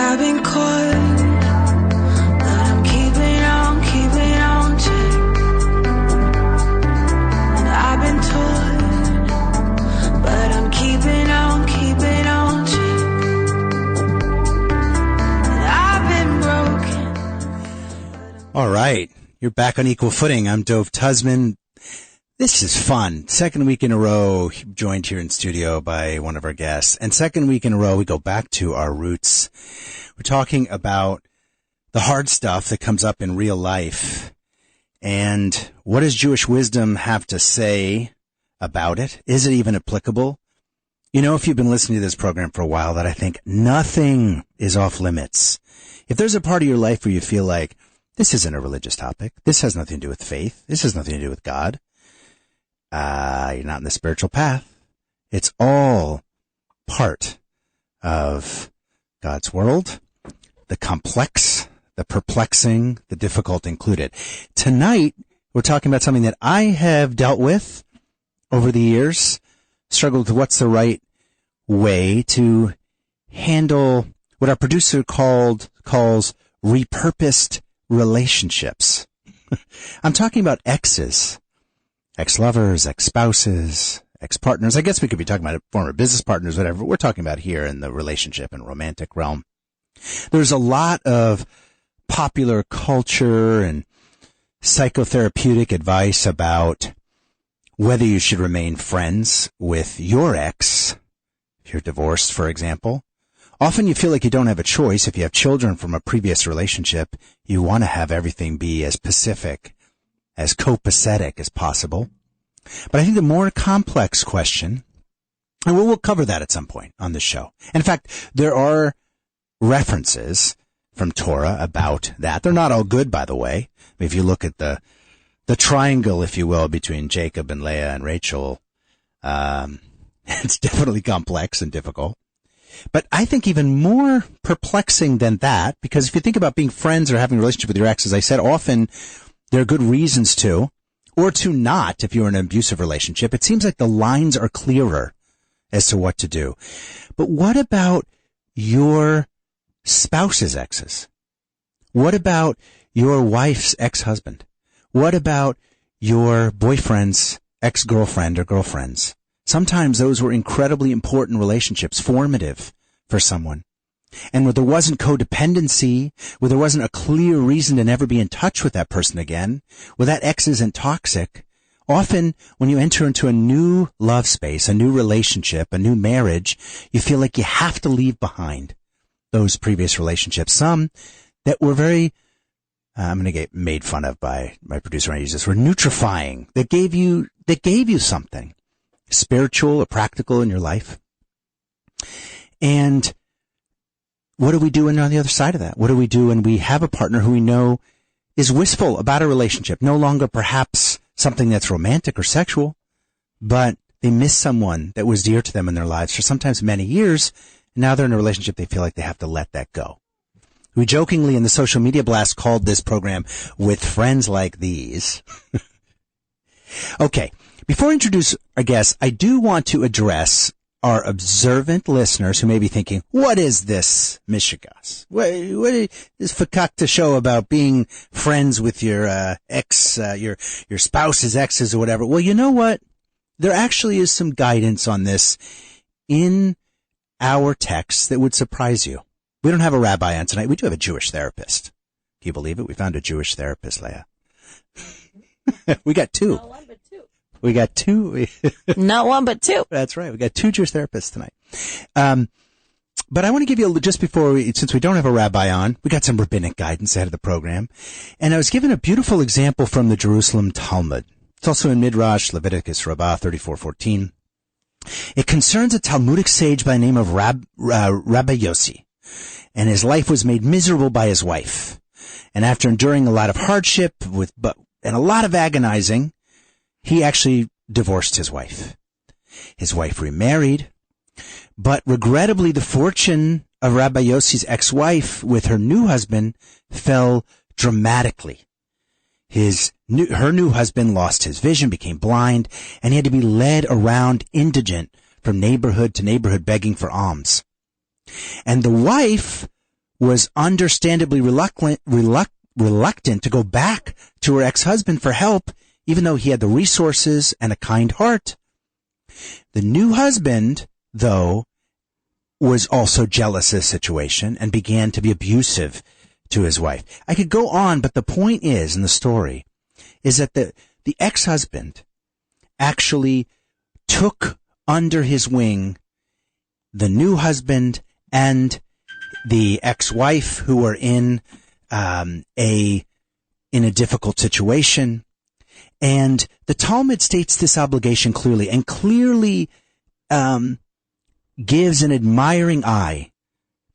I've been caught, but I'm keeping on check. I've been taught, but I'm keeping on check. I've been broken. All right. You're back on equal footing. I'm Dove Tusman. This is fun. Second week in a row, joined here in studio by one of our guests. And second week in a row, we go back to our roots. We're talking about the hard stuff that comes up in real life. And what does Jewish wisdom have to say about it? Is it even applicable? You know, if you've been listening to this program for a while, that I think nothing is off limits. If there's a part of your life where you feel like, this isn't a religious topic, this has nothing to do with faith, this has nothing to do with God, you're not in the spiritual path. It's all part of God's world, the complex, the perplexing, the difficult included. Tonight, we're talking about something that I have dealt with over the years, struggled with what's the right way to handle what our producer calls repurposed relationships. I'm talking about exes. Ex-lovers, ex-spouses, ex-partners. I guess we could be talking about former business partners, whatever. We're talking about here in the relationship and romantic realm. There's a lot of popular culture and psychotherapeutic advice about whether you should remain friends with your ex, if you're divorced, for example. Often you feel like you don't have a choice. If you have children from a previous relationship, you want to have everything be as pacific, as copacetic as possible. But I think the more complex question, and we'll cover that at some point on this show. In fact, there are references from Torah about that. They're not all good, by the way. If you look at the triangle, if you will, between Jacob and Leah and Rachel, it's definitely complex and difficult. But I think even more perplexing than that, because if you think about being friends or having a relationship with your ex, as I said, often there are good reasons to, or to not, if you're in an abusive relationship. It seems like the lines are clearer as to what to do. But what about your spouse's exes? What about your wife's ex-husband? What about your boyfriend's ex-girlfriend or girlfriends? Sometimes those were incredibly important relationships, formative for someone. And where there wasn't codependency, where there wasn't a clear reason to never be in touch with that person again, where that ex isn't toxic, often when you enter into a new love space, a new relationship, a new marriage, you feel like you have to leave behind those previous relationships. Some that were very, I'm going to get made fun of by my producer when I use this word, nutrifying, that gave you something spiritual or practical in your life. And what do we do on the other side of that? What do we do when we have a partner who we know is wistful about a relationship, no longer perhaps something that's romantic or sexual, but they miss someone that was dear to them in their lives for sometimes many years, and now they're in a relationship they feel like they have to let that go. We jokingly in the social media blast called this program With Friends Like These. Okay, before I introduce our guests, I do want to address our observant listeners who may be thinking, what is this, Mishigas? What is this fakakta show about being friends with your ex, your spouse's exes or whatever? Well, you know what? There actually is some guidance on this in our text that would surprise you. We don't have a rabbi on tonight. We do have a Jewish therapist. Can you believe it? We found a Jewish therapist, Leah. We got two. Not one, but two. We got two. Not one, but two. That's right. We got two Jewish therapists tonight. But I want to give you just before since we don't have a rabbi on, we got some rabbinic guidance ahead of the program. And I was given a beautiful example from the Jerusalem Talmud. It's also in Midrash, Leviticus Rabbah 34:14. It concerns a Talmudic sage by the name of Rabbi Yossi. And his life was made miserable by his wife. And after enduring a lot of hardship and a lot of agonizing, he actually divorced his wife. His wife remarried, but regrettably the fortune of Rabbi Yossi's ex-wife with her new husband fell dramatically. Her new husband lost his vision, became blind, and he had to be led around indigent from neighborhood to neighborhood begging for alms. And the wife was understandably reluctant to go back to her ex-husband for help, even though he had the resources and a kind heart. The new husband, though, was also jealous of the situation and began to be abusive to his wife. I could go on, but the point is, in the story, is that the ex-husband actually took under his wing the new husband and the ex-wife who were in a difficult situation. And the Talmud states this obligation clearly, and clearly gives an admiring eye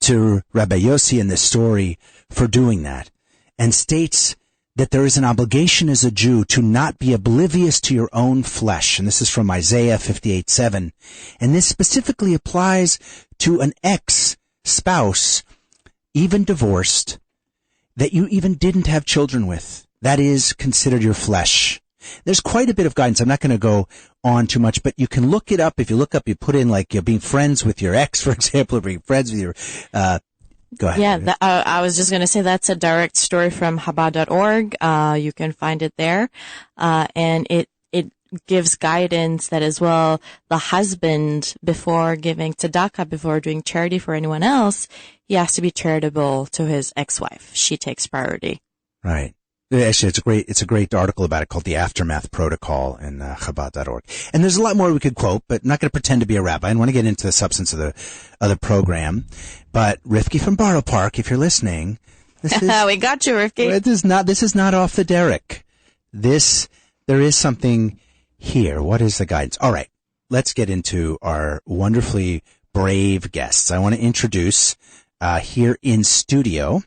to Rabbi Yossi in this story for doing that, and states that there is an obligation as a Jew to not be oblivious to your own flesh. And this is from Isaiah 58:7. And this specifically applies to an ex-spouse, even divorced, that you even didn't have children with. That is considered your flesh. There's quite a bit of guidance. I'm not going to go on too much, but you can look it up. If you look up, you put in like you're being friends with your ex, for example, or being friends with your, go ahead. Yeah, I was just going to say that's a direct story from Chabad.org. You can find it there. And it gives guidance that as well, the husband, before giving tzedakah, before doing charity for anyone else, he has to be charitable to his ex-wife. She takes priority. Right. Actually, it's a great article about it called The Aftermath Protocol in Chabad.org. And there's a lot more we could quote, but I'm not going to pretend to be a rabbi. I want to get into the substance of the program. But Rifki from Borough Park, if you're listening, this is, we got you, Rifki. This is not off the derrick. There is something here. What is the guidance? All right. Let's get into our wonderfully brave guests. I want to introduce, here in studio,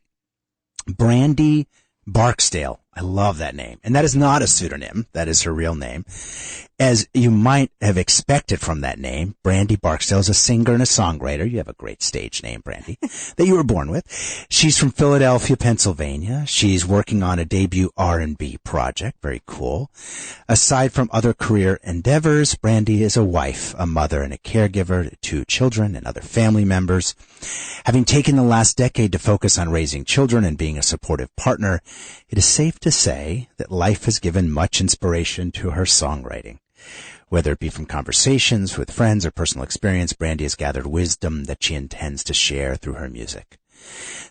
Brandy Barksdale. I love that name. And that is not a pseudonym. That is her real name. As you might have expected from that name, Brandy Barksdale is a singer and a songwriter. You have a great stage name, Brandy, that you were born with. She's from Philadelphia, Pennsylvania. She's working on a debut R&B project. Very cool. Aside from other career endeavors, Brandy is a wife, a mother, and a caregiver to 2 children and other family members. Having taken the last decade to focus on raising children and being a supportive partner, it is safe to say that life has given much inspiration to her songwriting. Whether it be from conversations with friends or personal experience, Brandy has gathered wisdom that she intends to share through her music.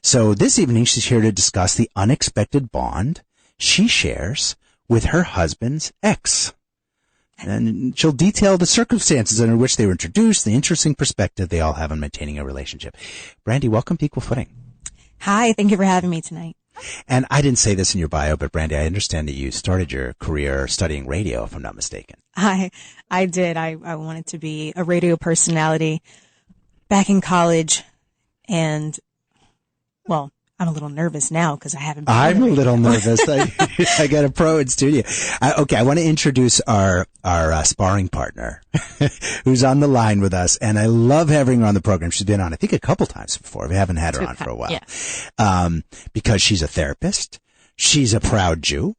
So this evening, she's here to discuss the unexpected bond she shares with her husband's ex. And she'll detail the circumstances under which they were introduced, the interesting perspective they all have on maintaining a relationship. Brandy, welcome to Equal Footing. Hi, thank you for having me tonight. And I didn't say this in your bio, but Brandy, I understand that you started your career studying radio, if I'm not mistaken. I did. I wanted to be a radio personality back in college, and, well, I'm a little nervous now because I haven't been. I'm a little nervous. I got a pro in studio. Okay, I want to introduce our sparring partner who's on the line with us, and I love having her on the program. She's been on, I think, a couple times before. We haven't had her on for a while. Yeah. Because she's a therapist, she's a proud Jew,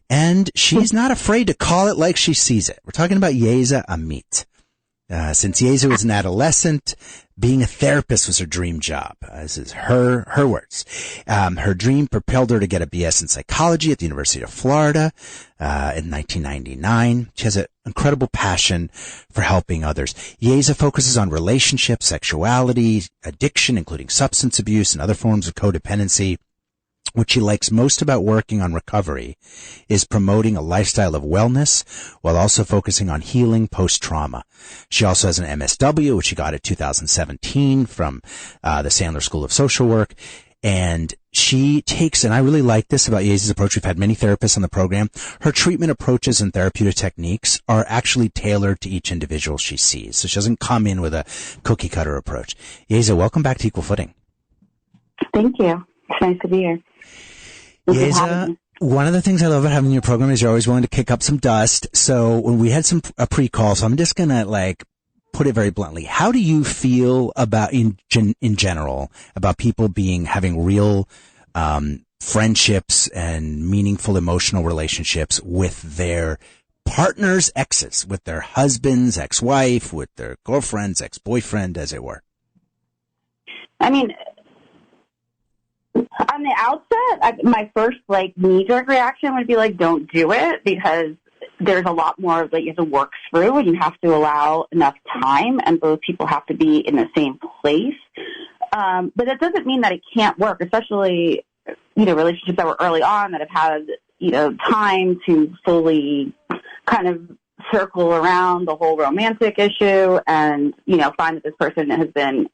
and she's not afraid to call it like she sees it. We're talking about Yeza Amit. Since Yeza was an adolescent, being a therapist was her dream job. This is her words. Her dream propelled her to get a BS in psychology at the University of Florida in 1999. She has an incredible passion for helping others. Yeza focuses on relationships, sexuality, addiction, including substance abuse and other forms of codependency. What she likes most about working on recovery is promoting a lifestyle of wellness while also focusing on healing post-trauma. She also has an MSW, which she got in 2017 from the Sandler School of Social Work. And she takes, and I really like this about Yeza's approach. We've had many therapists on the program. Her treatment approaches and therapeutic techniques are actually tailored to each individual she sees. So she doesn't come in with a cookie cutter approach. Yeza, welcome back to Equal Footing. Thank you. It's nice to be here. Yeza, one of the things I love about having your program is you're always willing to kick up some dust. So when we had a pre-call, so I'm just going to put it very bluntly. How do you feel about in general about people having real, friendships and meaningful emotional relationships with their partners' exes, with their husband's ex-wife, with their girlfriend's ex-boyfriend, as it were? I mean, On the outset, my first knee-jerk reaction would be don't do it, because there's a lot more that you have to work through, and you have to allow enough time, and both people have to be in the same place. But that doesn't mean that it can't work, especially, relationships that were early on that have had, time to fully kind of circle around the whole romantic issue and, find that this person has been,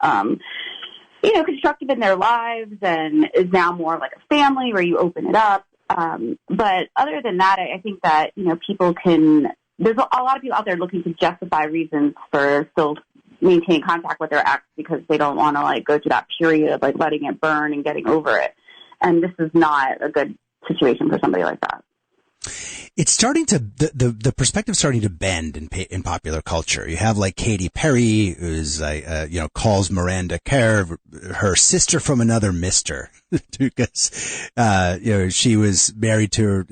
constructive in their lives and is now more like a family where you open it up. But other than that, I think that, there's a lot of people out there looking to justify reasons for still maintaining contact with their ex because they don't want to go through that period of letting it burn and getting over it. And this is not a good situation for somebody like that. It's starting to, the perspective's starting to bend in popular culture. You have Katy Perry, who's, calls Miranda Kerr her sister from another mister. Because, she was married to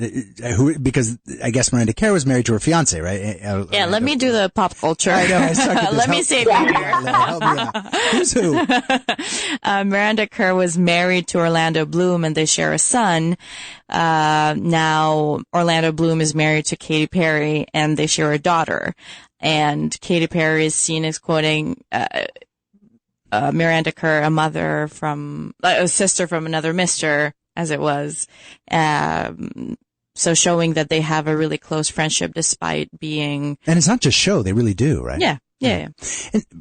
because I guess Miranda Kerr was married to her fiance, right? Yeah, let me do the pop culture. I know, I suck at this. Let me save you here. Help me out. Who's who? Miranda Kerr was married to Orlando Bloom, and they share a son. Now Orlando Bloom is married to Katy Perry, and they share a daughter. And Katy Perry is seen as quoting, Miranda Kerr, a sister from another mister, as it was. So showing that they have a really close friendship despite being. And it's not just show, they really do, right? Yeah.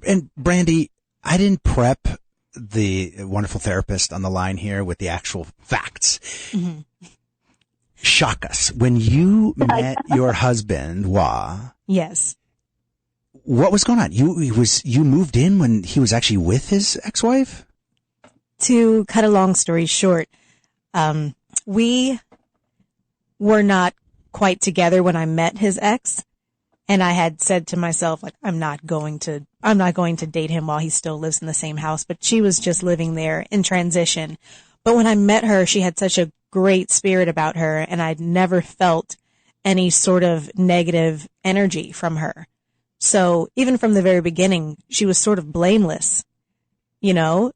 And Brandy, I didn't prep the wonderful therapist on the line here with the actual facts. Mm-hmm. Shock us. When you met your husband, Wah. Yes. What was going on? You moved in when he was actually with his ex-wife? To cut a long story short, we were not quite together when I met his ex, and I had said to myself, I'm not going to date him while he still lives in the same house, but she was just living there in transition. But when I met her, she had such a great spirit about her, and I'd never felt any sort of negative energy from her. So even from the very beginning, she was sort of blameless, and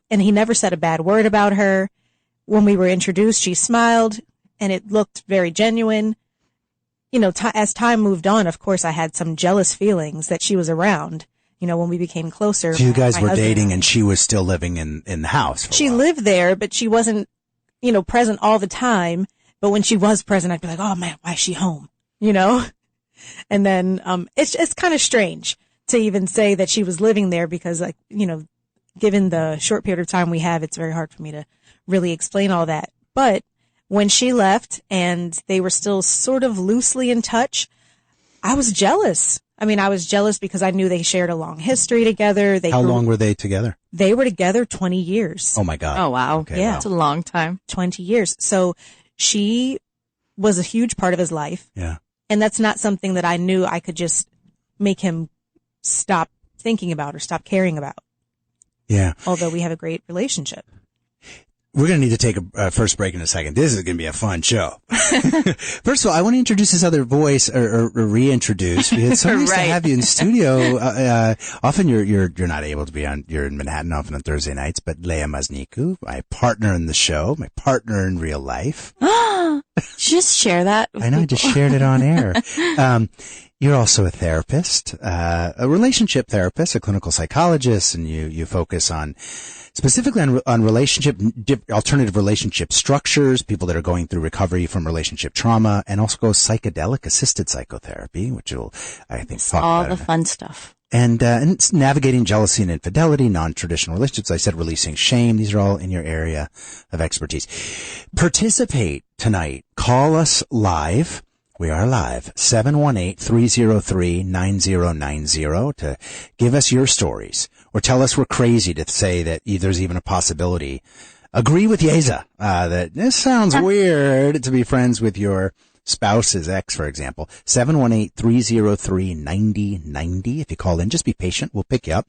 he never said a bad word about her. When we were introduced, she smiled and it looked very genuine. As time moved on, of course, I had some jealous feelings that she was around, when we became closer. So you guys were dating and she was still living in the house. She lived there, but she wasn't, present all the time. But when she was present, I'd be like, oh man, why is she home? And then, it's kind of strange to even say that she was living there because given the short period of time we have, it's very hard for me to really explain all that. But when she left and they were still sort of loosely in touch, I was jealous. I was jealous because I knew they shared a long history together. How long were they together? They were together 20 years. Oh my God. Oh wow. Okay, yeah. wow. It's a long time. 20 years. So she was a huge part of his life. Yeah. And that's not something that I knew I could just make him stop thinking about or stop caring about. Yeah. Although we have a great relationship. We're going to need to take a first break in a second. This is going to be a fun show. First of all, I want to introduce this other voice or reintroduce. It's so nice to have you in studio. Often you're not able to be you're in Manhattan often on Thursday nights, but Leah Mazniku, my partner in the show, my partner in real life. Just share that. I know, I just shared it on air. You're also a therapist, a relationship therapist, a clinical psychologist, and you focus specifically on alternative relationship structures, people that are going through recovery from relationship trauma, and also psychedelic assisted psychotherapy, which you'll, I think, talk all about. The fun stuff. And it's navigating jealousy and infidelity, non-traditional relationships. I said releasing shame. These are all in your area of expertise. Participate tonight. Call us live. We are live. 718-303-9090 to give us your stories or tell us we're crazy to say that there's even a possibility. Agree with Yeza, that this sounds weird to be friends with your spouse's ex, for example. 718-303-9090. If you call in, just be patient. We'll pick you up.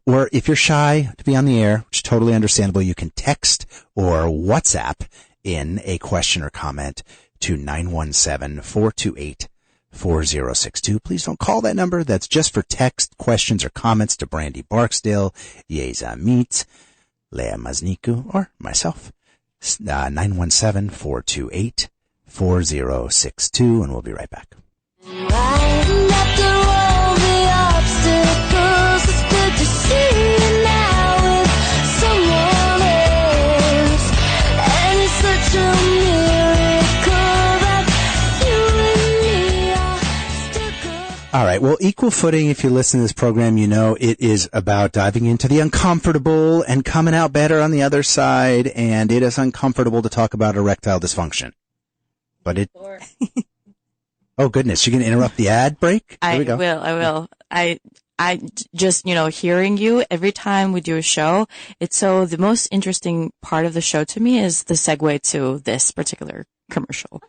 Or if you're shy to be on the air, which is totally understandable, you can text or WhatsApp in a question or comment to 917-428-4062. Please don't call that number. That's just for text, questions, or comments to Brandy Barksdale, Yeza Meets, Leah Mazniku, or myself. 917-428-4062, and we'll be right back. Riding after all the obstacles, it's good to see you now with someone else. And it's such a miracle that you and me are still good. All right. Well, Equal Footing, if you listen to this program, you know it is about diving into the uncomfortable and coming out better on the other side. And it is uncomfortable to talk about erectile dysfunction. But it... Oh, goodness. You're going to interrupt the ad break? Here we go. I will. I just, hearing you every time we do a show, the most interesting part of the show to me is the segue to this particular commercial.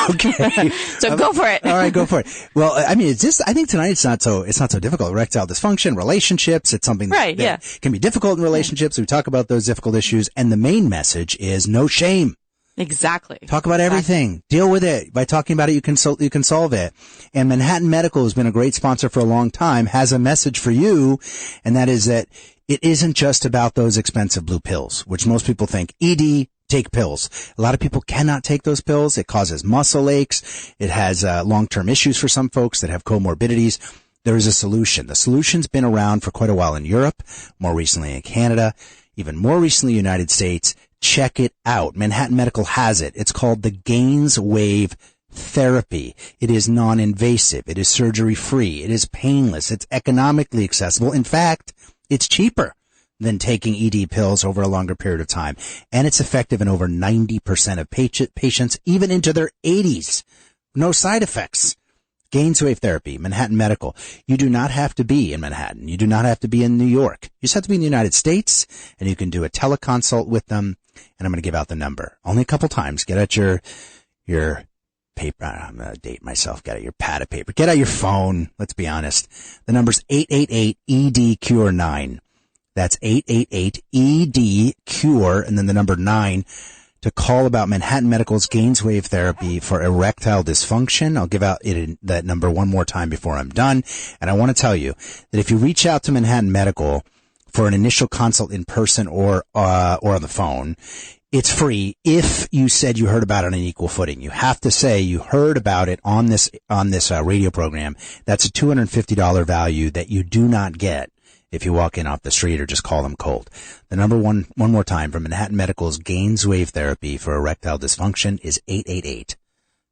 Okay. So go for it. All right, go for it. Well, I mean, I think tonight it's not so difficult. Erectile dysfunction, relationships, it's something that can be difficult in relationships. We talk about those difficult issues, and the main message is no shame. Exactly. Talk about everything. Deal with it. By talking about it, you can solve it. And Manhattan Medical has been a great sponsor for a long time, has a message for you, and that is that it isn't just about those expensive blue pills, which most people think, ED, take pills. A lot of people cannot take those pills. It causes muscle aches. It has long-term issues for some folks that have comorbidities. There is a solution. The solution's been around for quite a while in Europe, more recently in Canada, even more recently in the United States. Check it out. Manhattan Medical has it. It's called the Gains Wave Therapy. It is non-invasive. It is surgery-free. It is painless. It's economically accessible. In fact, it's cheaper than taking ED pills over a longer period of time. And it's effective in over 90% of patients, even into their 80s. No side effects. Gains Wave Therapy, Manhattan Medical. You do not have to be in Manhattan. You do not have to be in New York. You just have to be in the United States, and you can do a teleconsult with them. And I'm going to give out the number only a couple times. Get out your paper. I'm going to date myself. Get out your pad of paper. Get out your phone. Let's be honest. The number's 888-ED-CURE-9. That's 888-ED-CURE, and then the number 9 to call about Manhattan Medical's Gains Wave Therapy for erectile dysfunction. I'll give out that number one more time before I'm done. And I want to tell you that if you reach out to Manhattan Medical for an initial consult in person or on the phone, it's free if you said you heard about it on Equal Footing. You have to say you heard about it on this radio program. That's a $250 value that you do not get if you walk in off the street or just call them cold. The number one more time for Manhattan Medical's Gains Wave Therapy for erectile dysfunction is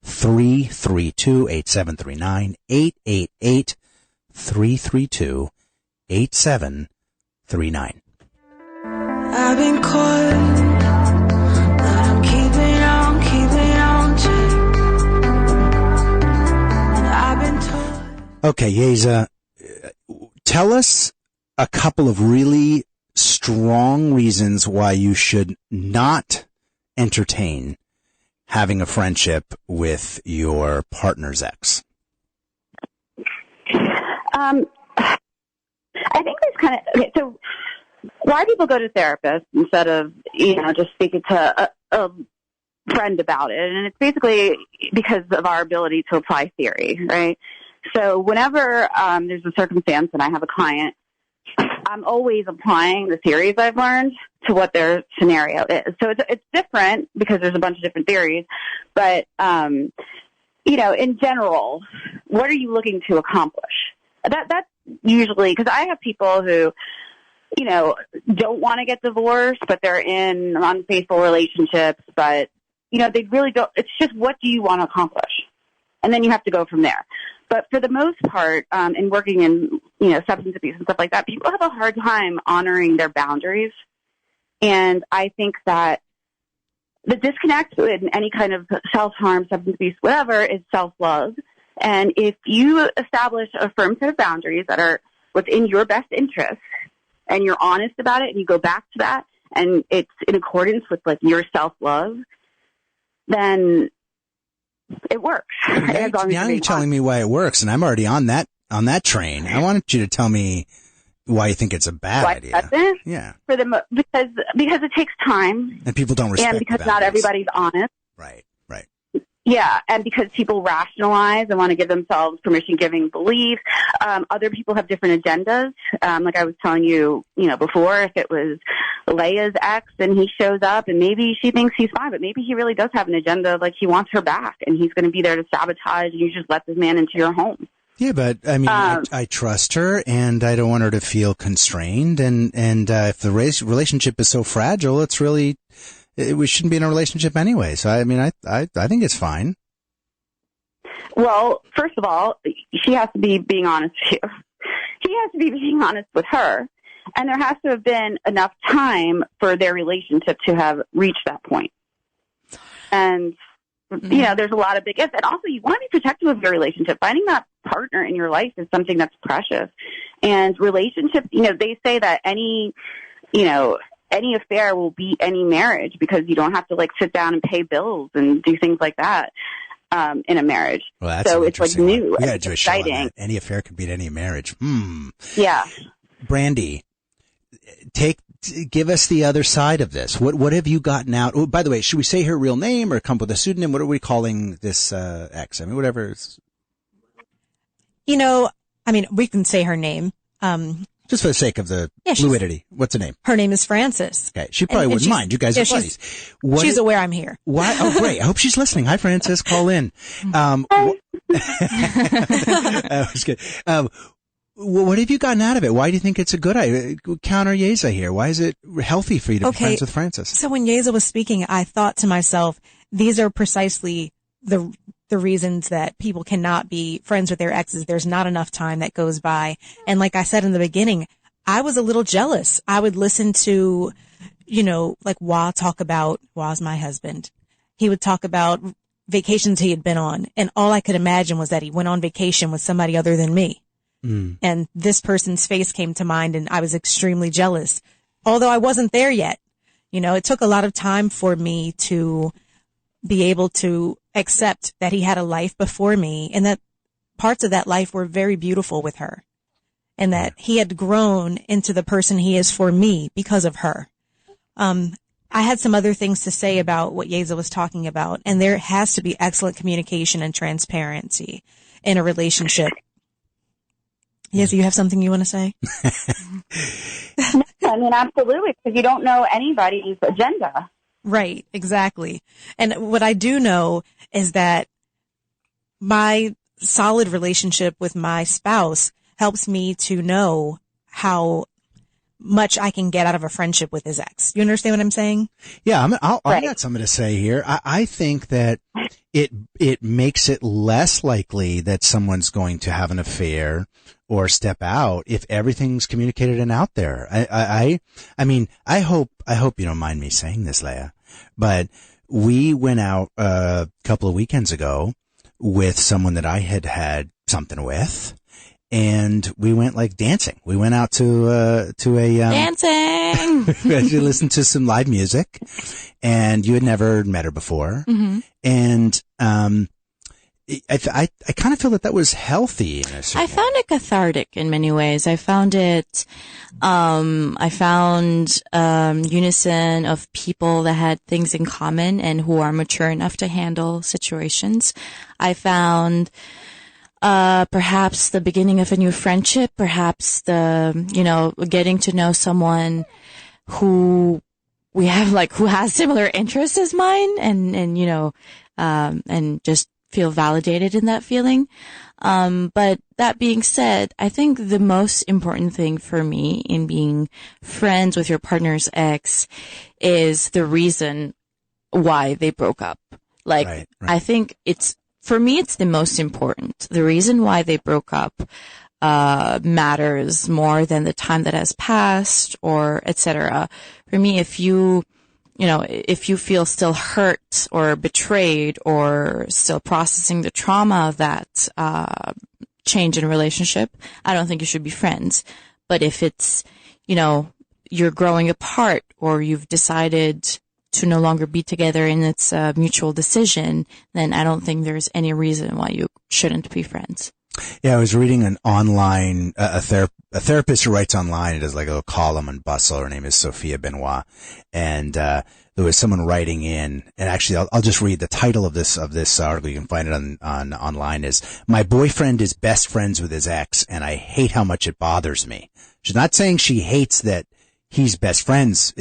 888-332-8739, 888-332-8739. I've been caught, but I'm keeping on to. And I've been told. Okay, Yeza, tell us a couple of really strong reasons why you should not entertain having a friendship with your partner's ex. I think there's so why people go to therapists instead of, just speaking to a friend about it. And it's basically because of our ability to apply theory, right? So whenever there's a circumstance and I have a client, I'm always applying the theories I've learned to what their scenario is. So it's different because there's a bunch of different theories. But, in general, what are you looking to accomplish? That's usually, because I have people who, don't want to get divorced, but they're in unfaithful relationships, but, they really don't. It's just, what do you want to accomplish? And then you have to go from there. But for the most part, in working in, substance abuse and stuff like that, people have a hard time honoring their boundaries. And I think that the disconnect in any kind of self-harm, substance abuse, whatever, is self-love. And if you establish a firm set of boundaries that are within your best interest, and you're honest about it, and you go back to that, and it's in accordance with your self-love, then it works. Now you're telling me why it works, and I'm already on that train. I wanted you to tell me why you think it's a bad idea. Yeah. Because it takes time, and people don't respect. And because not everybody's honest. Right. Yeah, and because people rationalize and want to give themselves permission-giving beliefs, other people have different agendas. Like I was telling you, before, if it was Leia's ex and he shows up and maybe she thinks he's fine, but maybe he really does have an agenda, like he wants her back and he's going to be there to sabotage and you just let this man into your home. Yeah, but I mean, I trust her and I don't want her to feel constrained. And if the relationship is so fragile, it's really... we shouldn't be in a relationship anyway. So, I mean, I think it's fine. Well, first of all, she has to be being honest with you. He has to be being honest with her. And there has to have been enough time for their relationship to have reached that point. And, there's a lot of big ifs. And also, you want to be protective of your relationship. Finding that partner in your life is something that's precious. And relationships, they say that any affair will beat any marriage because you don't have to sit down and pay bills and do things like that in a marriage. Well, that's so it's new. Yeah, it's exciting. Any affair could beat any marriage. Yeah. Brandy, give us the other side of this. What have you gotten out? Oh, by the way, should we say her real name or come with a pseudonym? What are we calling this ex? I mean, whatever. We can say her name. Just for the sake of the fluidity. What's her name? Her name is Frances. Okay. She probably wouldn't mind. You guys are buddies. She's aware I'm here. Why? Oh, great. I hope she's listening. Hi, Frances. Call in. That was good. What have you gotten out of it? Why do you think it's a good idea? Counter Yeza here. Why is it healthy for you to be friends with Frances? So when Yeza was speaking, I thought to myself, these are precisely the reasons that people cannot be friends with their exes. There's not enough time that goes by. And like I said in the beginning, I was a little jealous. I would listen to, Wa's my husband. He would talk about vacations he had been on. And all I could imagine was that he went on vacation with somebody other than me. And this person's face came to mind and I was extremely jealous. Although I wasn't there yet. It took a lot of time for me to be able to accept that he had a life before me and that parts of that life were very beautiful with her and that he had grown into the person he is for me because of her. I had some other things to say about what Yeza was talking about, and there has to be excellent communication and transparency in a relationship. Yeza, you have something you want to say? I mean, absolutely, because you don't know anybody's agenda. Right, exactly. And what I do know is that my solid relationship with my spouse helps me to know how much I can get out of a friendship with his ex. You understand what I'm saying? Yeah, I got something to say here. I think that it makes it less likely that someone's going to have an affair or step out if everything's communicated and out there. I mean, I hope you don't mind me saying this, Leia, but we went out a couple of weekends ago with someone that I had something with, and we went dancing. We went out to a dancing. We actually listened to some live music, and you had never met her before, and I kind of feel that was healthy in a certain I found it cathartic in many ways. I found it, unison of people that had things in common and who are mature enough to handle situations. I found, perhaps the beginning of a new friendship, perhaps getting to know someone who we have who has similar interests as mine and just feel validated in that feeling. But that being said, I think the most important thing for me in being friends with your partner's ex is the reason why they broke up. Right. I think for me, it's the most important. The reason why they broke up, matters more than the time that has passed or etc. For me, if you feel still hurt or betrayed or still processing the trauma of that change in relationship, I don't think you should be friends. But if it's, you're growing apart or you've decided to no longer be together and it's a mutual decision, then I don't think there's any reason why you shouldn't be friends. Yeah, I was reading an online, a therapist who writes online. It does like a little column on Bustle. Her name is Sophia Benoit. And, there was someone writing in, and actually I'll just read the title of this article. You can find it on online is, "My boyfriend is best friends with his ex and I hate how much it bothers me." She's not saying she hates that he's best friends.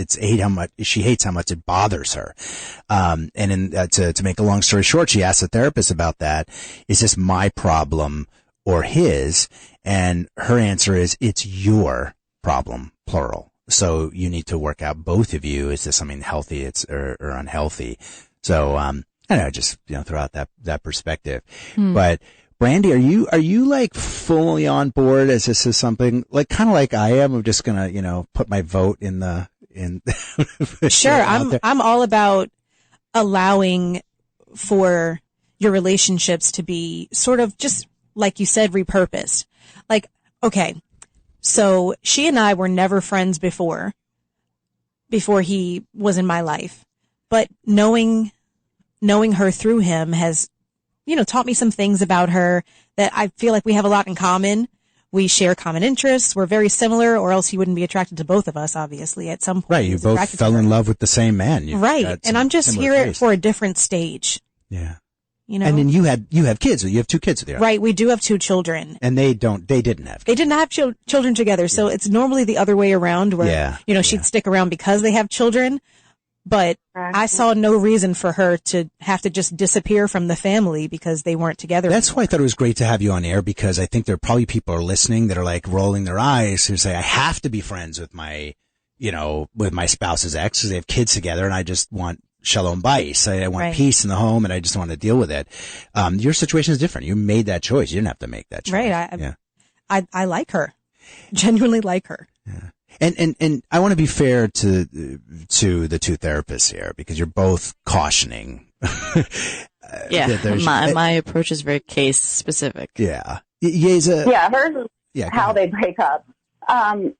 She hates how much it bothers her. To make a long story short, she asked the therapist about that. Is this my problem or his? And her answer is, it's your problem, plural. So you need to work out, both of you. Is this something healthy or unhealthy? So, I don't know, just, throw out that perspective. But Brandy, are you like fully on board as this is something like kind of like I am? I'm just going to, put my vote in Sure. I'm all about allowing for your relationships to be sort of just like you said, repurposed. Like, okay, so she and I were never friends before he was in my life, but knowing her through him has, taught me some things about her that I feel like we have a lot in common. We share common interests. We're very similar, or else he wouldn't be attracted to both of us, obviously, at some point. Right. You both fell in love with the same man. Right. And I'm just here for a different stage. Yeah. And then you have kids. You have 2 kids with you. Right. We do have 2 children. And they didn't have kids. They didn't have children together. So it's normally the other way around where, she'd stick around because they have children. But I saw no reason for her to have to just disappear from the family because they weren't together. That's why I thought it was great to have you on air, because I think there are probably people are listening that are like rolling their eyes who say, I have to be friends with my spouse's ex because they have kids together and I just want shalom bayis. I want peace in the home and I just want to deal with it. Your situation is different. You made that choice. You didn't have to make that choice. Right. I like her. Genuinely like her. Yeah. And I want to be fair to the 2 therapists here, because you're both cautioning. My approach is very case specific. Yeah. Hers is how they break up. But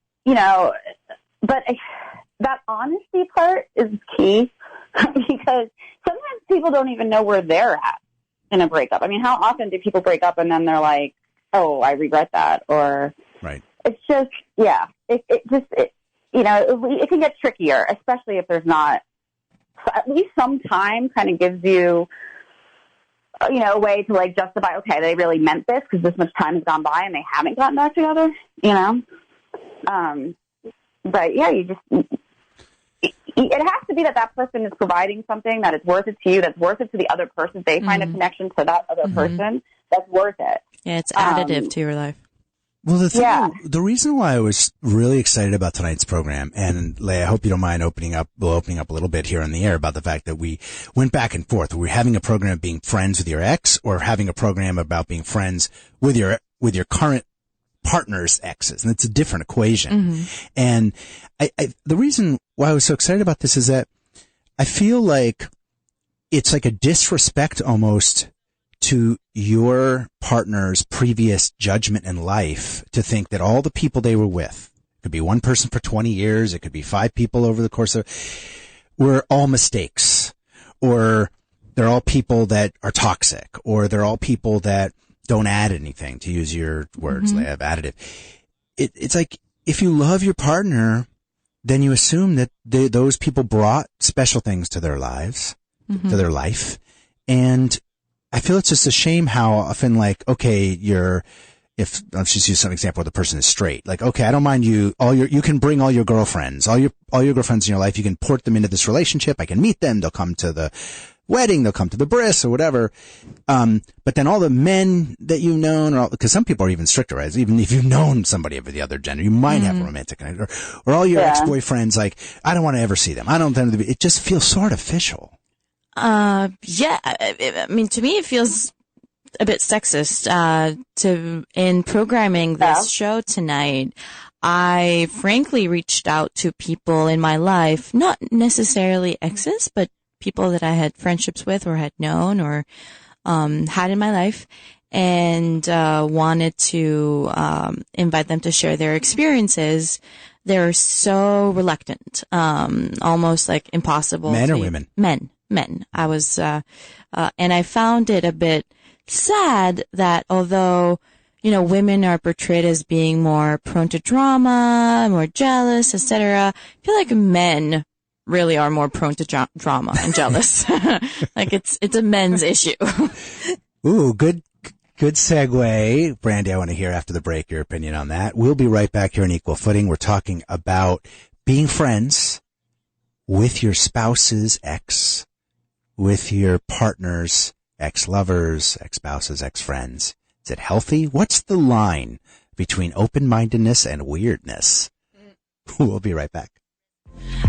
that honesty part is key, because sometimes people don't even know where they're at in a breakup. I mean, how often do people break up and then they're like, oh, I regret that, or right. It's just, it can get trickier, especially if there's not, at least some time kind of gives you, a way to like justify, okay, they really meant this because this much time has gone by and they haven't gotten back together, But yeah, it has to be that person is providing something that is worth it to you, that's worth it to the other person. They find a connection to that other person that's worth it. Yeah, it's additive to your life. Well, the reason why I was really excited about tonight's program, and Leigh, I hope you don't mind opening up a little bit here on the air about the fact that we went back and forth. We're having a program of being friends with your ex, or having a program about being friends with your current partner's exes, and it's a different equation. And the reason why I was so excited about this is that I feel like it's like a disrespect almost to your partner's previous judgment in life to think that all the people they were with, it could be one person for 20 years, it could be 5 people over the course of, were all mistakes, or they're all people that are toxic, or they're all people that don't add anything, to use your words. They have additive. It's like, if you love your partner, then you assume that those people brought special things to their lives, to their life. And I feel it's just a shame how often, like, okay, let's just use some example where the person is straight. Like, okay, I don't mind you can bring all your girlfriends, all your girlfriends in your life. You can port them into this relationship. I can meet them. They'll come to the wedding. They'll come to the bris or whatever. But then all the men that you've known, because some people are even stricter, right? Even if you've known somebody of the other gender, you might have a romantic connection, or all your ex-boyfriends, like, I don't want to ever see them. I don't want them to be, it just feels so artificial. I mean, to me, it feels a bit sexist. In programming this show tonight, I frankly reached out to people in my life, not necessarily exes, but people that I had friendships with or had known or had in my life, and wanted to invite them to share their experiences. They're so reluctant, almost like impossible. Men or women? Men. I was, and I found it a bit sad that although women are portrayed as being more prone to drama, more jealous, etc. I feel like men really are more prone to drama and jealous. Like it's a men's issue. Ooh, good segue. Brandy, I want to hear after the break your opinion on that. We'll be right back here on Equal Footing. We're talking about being friends with your spouse's ex, with your partner's ex-lovers, ex-spouses, ex-friends. Is it healthy? What's the line between open-mindedness and weirdness? We'll be right back.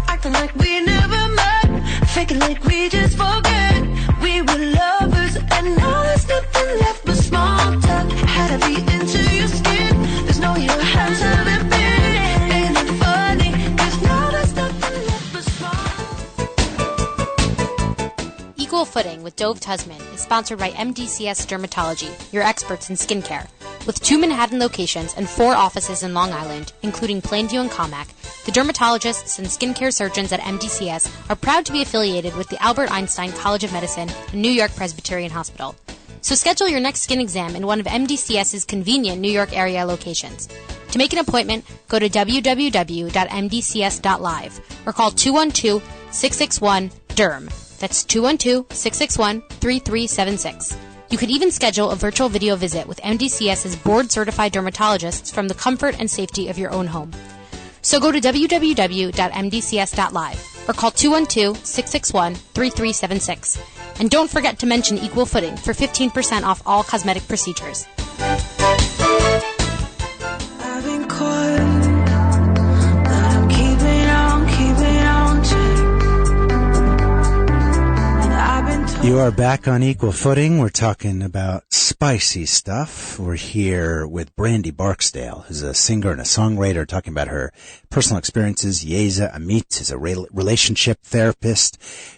Acting like we never met, faking like we just forget. We were lovers, and now there's nothing left but small talk. Had to be into your skin. There's no your hands haven't been. Ain't it funny? 'Cause now there's nothing left but small. Equal Footing with Dove Tusman is sponsored by MDCS Dermatology, your experts in skincare. With 2 Manhattan locations and 4 offices in Long Island, including Plainview and Commack, the dermatologists and skincare surgeons at MDCS are proud to be affiliated with the Albert Einstein College of Medicine and New York Presbyterian Hospital. So schedule your next skin exam in one of MDCS's convenient New York area locations. To make an appointment, go to www.mdcs.live or call 212-661-DERM. That's 212-661-3376. You could even schedule a virtual video visit with MDCS's board-certified dermatologists from the comfort and safety of your own home. So go to www.mdcs.live or call 212-661-3376. And don't forget to mention Equal Footing for 15% off all cosmetic procedures. I've been caught, but I'm keeping on to. I've been told. You are back on Equal Footing. We're talking about spicy stuff. We're here with Brandy Barksdale, who's a singer and a songwriter, talking about her personal experiences. Yeza Amit is a relationship therapist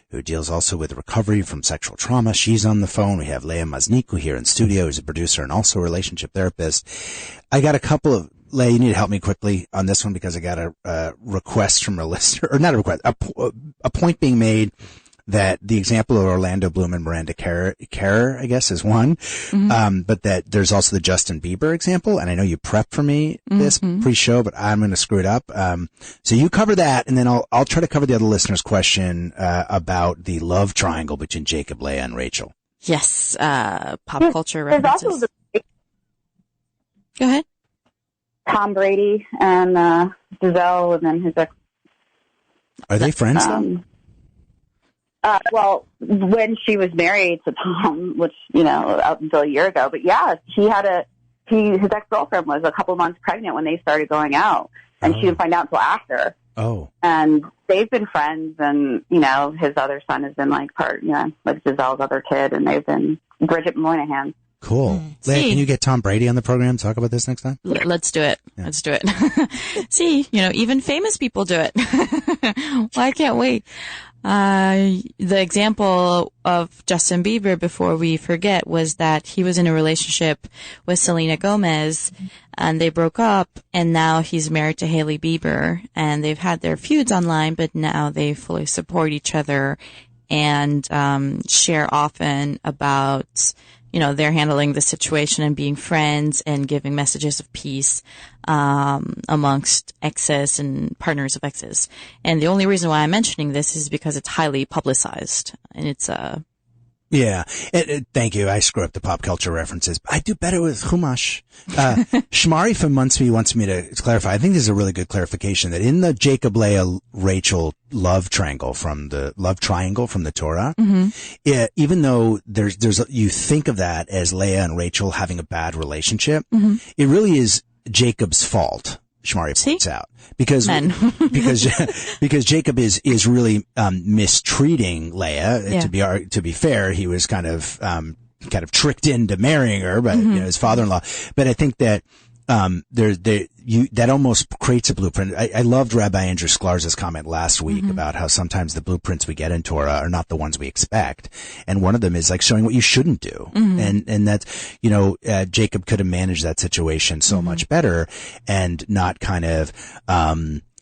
who deals also with recovery from sexual trauma. She's on the phone. We have Leah Mazniku here in studio, who's a producer and also a relationship therapist. I got a couple of, Leah, you need to help me quickly on this one because I got a request from a listener, or not a request, a point being made that the example of Orlando Bloom and Miranda Kerr, I guess, is one. Mm-hmm. But that there's also the Justin Bieber example. And I know you prepped for me this pre-show, but I'm going to screw it up. So you cover that, and then I'll try to cover the other listener's question, about the love triangle between Jacob, Leah, and Rachel. Yes, pop culture references. Go ahead. Tom Brady and Giselle, and then his ex. Are they friends though? Well, when she was married to Tom, which, up until a year ago, but yeah, his ex-girlfriend was a couple months pregnant when they started going out, and she didn't find out until after. Oh. And they've been friends, and, his other son has been like with Giselle's other kid, and they've been Bridget Moynihan. Cool. Leah, can you get Tom Brady on the program? Talk about this next time? Let's do it. Yeah. Let's do it. See, even famous people do it. Well, I can't wait. The example of Justin Bieber, before we forget, was that he was in a relationship with Selena Gomez and they broke up, and now he's married to Hailey Bieber, and they've had their feuds online, but now they fully support each other and share often about they're handling the situation and being friends and giving messages of peace amongst exes and partners of exes. And the only reason why I'm mentioning this is because it's highly publicized, and it's Yeah. Thank you. I screw up the pop culture references. I do better with Chumash. Shmari from Munsby wants me to clarify. I think this is a really good clarification that in the Jacob, Leah, Rachel love triangle from the Torah, even though you think of that as Leah and Rachel having a bad relationship, it really is Jacob's fault. Shmari points out because Jacob is really mistreating Leah. Yeah. To be fair, he was kind of tricked into marrying her, but his father-in-law. But I think that that almost creates a blueprint. I loved Rabbi Andrew Sklar's comment last week about how sometimes the blueprints we get in Torah are not the ones we expect. And one of them is like showing what you shouldn't do. And that's, Jacob could have managed that situation so much better and not kind of,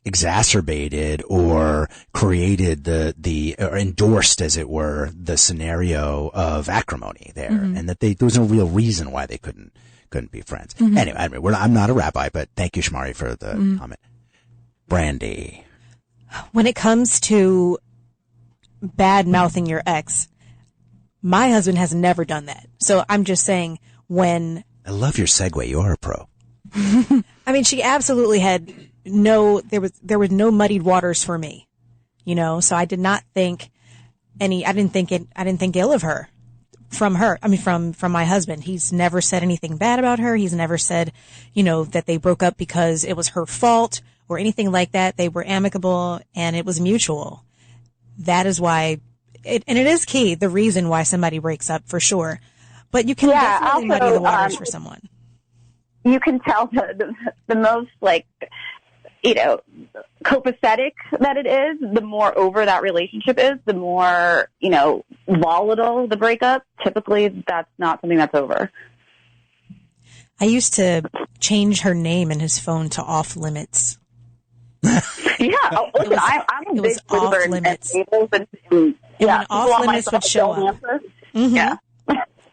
exacerbated or created or endorsed, as it were, the scenario of acrimony there. And that there was no real reason why they couldn't couldn't be friends. Anyway, I'm not a rabbi, but thank you, Shamari, for the comment. Brandy. When it comes to bad mouthing your ex, my husband has never done that. So I'm just saying when... I love your segue. You are a pro. I mean, she absolutely had there was no muddied waters for me, so I did not think I didn't think ill of her from her. I mean, from my husband. He's never said anything bad about her. He's never said, that they broke up because it was her fault or anything like that. They were amicable and it was mutual. That is why it is key, the reason why somebody breaks up for sure. But you can definitely muddy the waters for someone. You can tell the most copacetic that it is, the more over that relationship is, the more, volatile the breakup. Typically that's not something that's over. I used to change her name in his phone to off limits. Yeah, listen, I'm a big believer in labels and off limits would show up. Yeah.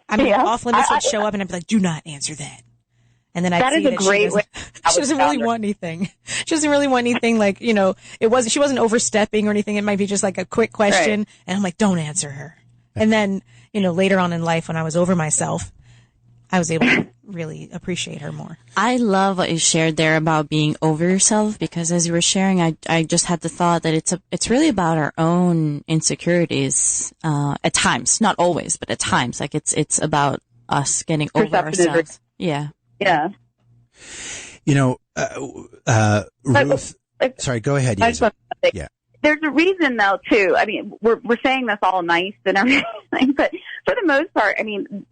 I mean, off limits would show up and I'd be like, do not answer that. And then I'd see that she doesn't really want anything. She doesn't really want anything she wasn't overstepping or anything. It might be just like a quick question. Right. And I'm like, don't answer her. And then, later on in life when I was over myself, I was able to really appreciate her more. I love what you shared there about being over yourself, because as you were sharing, I just had the thought that it's really about our own insecurities, at times, not always, but at times. Like it's about us getting over ourselves. Yeah. Yeah. Ruth, sorry, go ahead. Yeah. There's a reason though, too. I mean, we're saying this all nice and everything, but for the most part, I mean,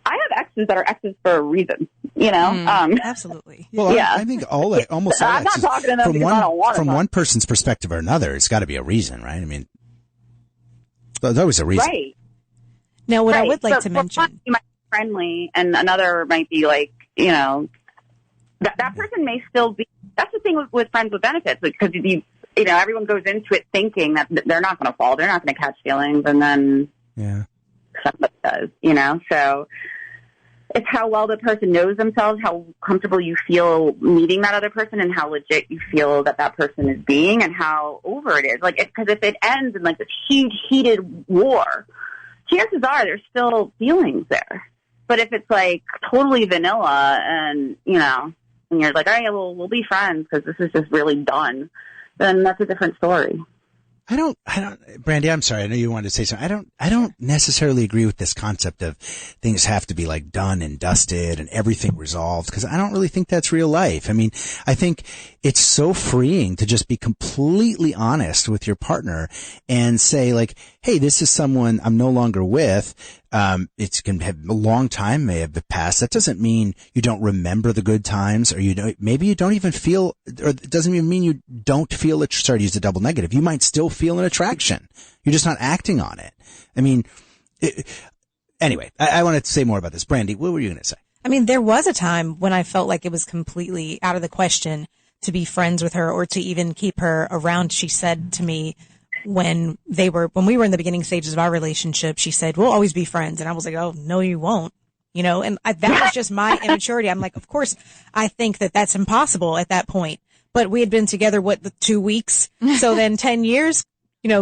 I have exes that are exes for a reason, Absolutely. Well, yeah. I think almost all I'm not talking to them because I don't want from one person's perspective or another, it's got to be a reason, right? I mean, there's always a reason. Right. Now, what I would like to mention. One, you might be friendly, and another might be like, that person may still be. That's the thing with friends with benefits, because everyone goes into it thinking that they're not going to fall, they're not going to catch feelings, and then somebody does, So it's how well the person knows themselves, how comfortable you feel meeting that other person, and how legit you feel that person is being, and how over it is. Because if it ends in this huge heated war, chances are there's still feelings there. But if it's totally vanilla and, and you're like, all right, we'll be friends because this is just really done, then that's a different story. I don't, Brandy, I'm sorry. I know you wanted to say something. I don't necessarily agree with this concept of things have to be done and dusted and everything resolved, because I don't really think that's real life. I mean, I think it's so freeing to just be completely honest with your partner and say hey, this is someone I'm no longer with. It's can have a long time may have passed. That doesn't mean you don't remember the good times, or maybe you don't even feel, or it doesn't even mean you don't feel it. Sorry to use the double negative. You might still feel an attraction. You're just not acting on it. I mean, anyway, I wanted to say more about this. Brandy, what were you going to say? I mean, there was a time when I felt like it was completely out of the question to be friends with her or to even keep her around. She said to me, when we were in the beginning stages of our relationship, she said, we'll always be friends. And I was like, oh, no, you won't, and that was just my immaturity. I'm like, of course, I think that that's impossible at that point, but we had been together, 2 weeks. So then 10 years,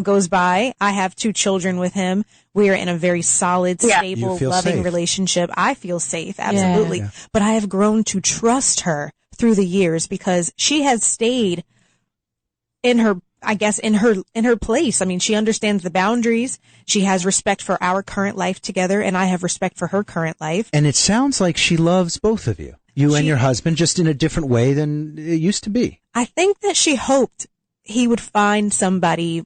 goes by. I have 2 children with him. We are in a very solid, stable, loving safe. Relationship. I feel safe. Absolutely. Yeah. But I have grown to trust her through the years because she has stayed in her place. I mean, she understands the boundaries. She has respect for our current life together, and I have respect for her current life. And it sounds like she loves both of you. And your husband, just in a different way than it used to be. I think that she hoped he would find somebody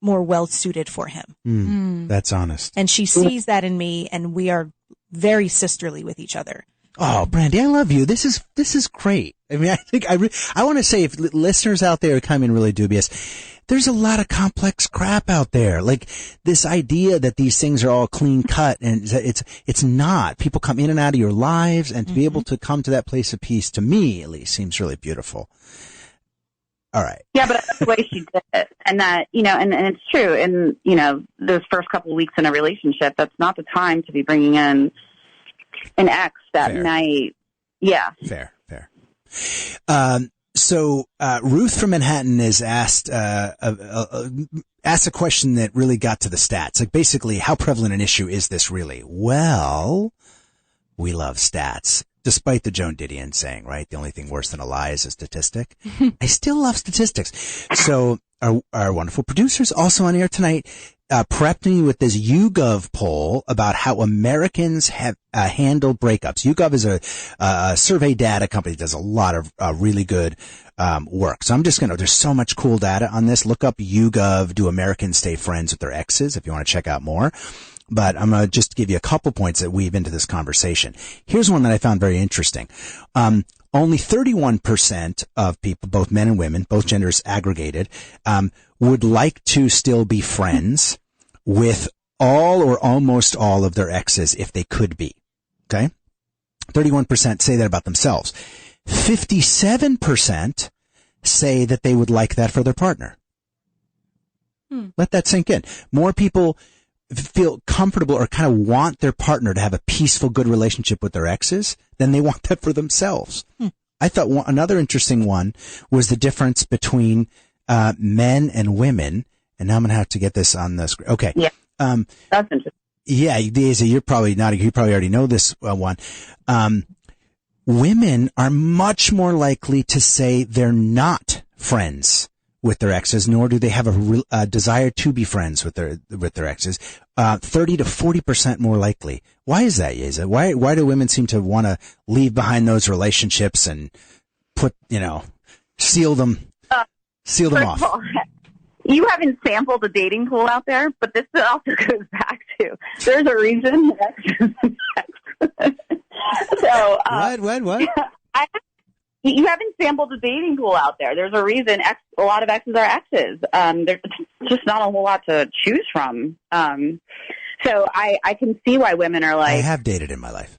more well suited for him. That's honest. And she sees that in me, and we are very sisterly with each other. Oh, Brandy, I love you. This is great. I mean, I think I want to say, if listeners out there are coming really dubious, there's a lot of complex crap out there. This idea that these things are all clean cut, and it's not. People come in and out of your lives, and to be able to come to that place of peace, to me at least, seems really beautiful. All right. Yeah, but that's the way she did it. And that, and it's true. And, those first couple of weeks in a relationship, that's not the time to be bringing in an ex that Fair. might, yeah. Fair. So Ruth from Manhattan is asked a question that really got to the stats. Like, basically, how prevalent an issue is this really? Well, we love stats. Despite the Joan Didion saying, right, the only thing worse than a lie is a statistic. I still love statistics. So our wonderful producers also on air tonight prepped me with this YouGov poll about how Americans have handled breakups. YouGov is a survey data company that does a lot of really good work. So I'm just there's so much cool data on this. Look up YouGov, do Americans stay friends with their exes, if you want to check out more. But I'm going to just give you a couple points that weave into this conversation. Here's one that I found very interesting. Only 31% of people, both men and women, both genders aggregated, would like to still be friends with all or almost all of their exes if they could be. Okay? 31% say that about themselves. 57% say that they would like that for their partner. Let that sink in. More people feel comfortable or kind of want their partner to have a peaceful, good relationship with their exes than they want that for themselves. I thought another interesting one was the difference between men and women. And now I'm going to have to get this on the screen. Okay. Yeah. That's interesting. Yeah, Daisy, you probably already know this one. Women are much more likely to say they're not friends with their exes, nor do they have a desire to be friends with their exes. 30 to 40% more likely. Why is that, Yeza? Why do women seem to want to leave behind those relationships and seal them off? All, you haven't sampled the dating pool out there, but this also goes back to there's a reason. So what? You haven't sampled the dating pool out there. There's a reason a lot of exes are exes. There's just not a whole lot to choose from. So I can see why women are like... I have dated in my life.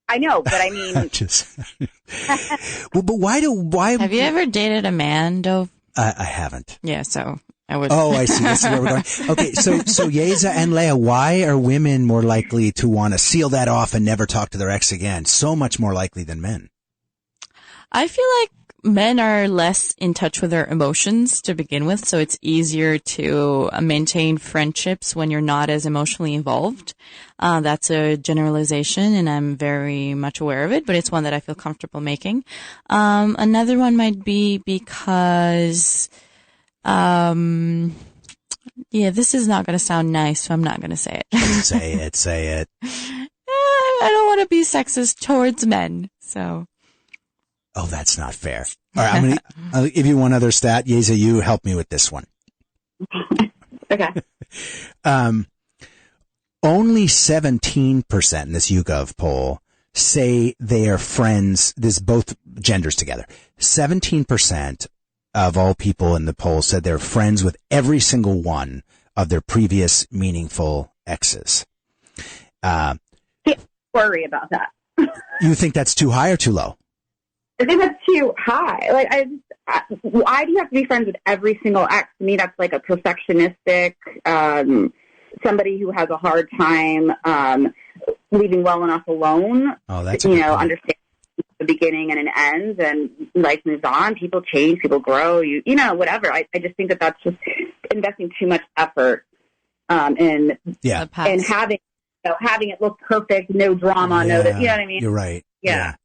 I know, but I mean... Well, but why... Have you ever dated a man, Dove? I haven't. Yeah, so I would... Oh, I see. This is where we're going. Okay, so Yeza and Leah, why are women more likely to want to seal that off and never talk to their ex again? So much more likely than men. I feel like men are less in touch with their emotions to begin with, so it's easier to maintain friendships when you're not as emotionally involved. That's a generalization, and I'm very much aware of it, but it's one that I feel comfortable making. Another one might be because, this is not going to sound nice, so I'm not going to say it. Say it. I don't want to be sexist towards men, so... Oh, that's not fair. All right, I'll give you one other stat. Yeza, you help me with this one. Okay. Only 17% in this YouGov poll say they are friends. This is both genders together. 17% of all people in the poll said they're friends with every single one of their previous meaningful exes. Worry about that. You think that's too high or too low? I think that's too high. Like, why do you have to be friends with every single ex? To me, that's like a perfectionistic, somebody who has a hard time leaving well enough alone. Oh, that's understand the beginning and an end, and life moves on. People change, people grow. Whatever. I just think that that's just investing too much effort in having it look perfect, no drama, you know what I mean? You're right. Yeah.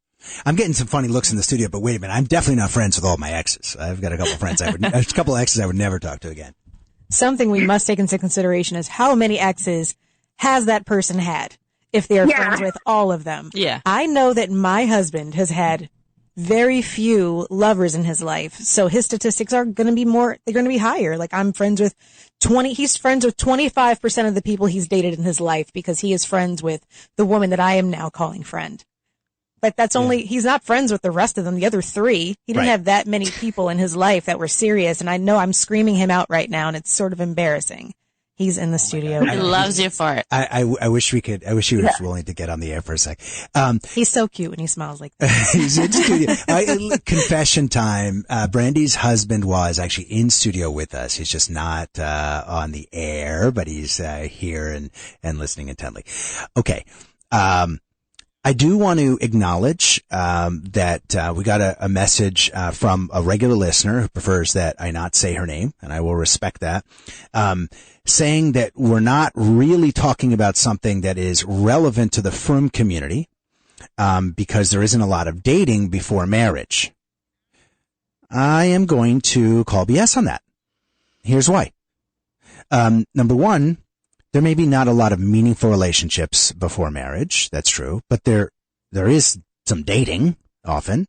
I'm getting some funny looks in the studio, but wait a minute. I'm definitely not friends with all my exes. I've got a couple of friends a couple of exes I would never talk to again. Something we must take into consideration is how many exes has that person had if they are friends with all of them. Yeah. I know that my husband has had very few lovers in his life. So his statistics are going to be they're going to be higher. Like he's friends with 25% of the people he's dated in his life because he is friends with the woman that I am now calling friend. But that's he's not friends with the rest of them, the other three. He didn't have that many people in his life that were serious. And I know I'm screaming him out right now, and it's sort of embarrassing. He's in the studio. He loves you for it. I wish he was willing to get on the air for a sec. He's so cute when he smiles like that. He's in studio. Confession time. Brandy's husband was actually in studio with us. He's just not on the air, but he's here and listening intently. Okay. I do want to acknowledge that we got a message from a regular listener who prefers that I not say her name, and I will respect that, saying that we're not really talking about something that is relevant to the frum community because there isn't a lot of dating before marriage. I am going to call BS on that. Here's why. Number one, there may be not a lot of meaningful relationships before marriage. That's true. But there is some dating often.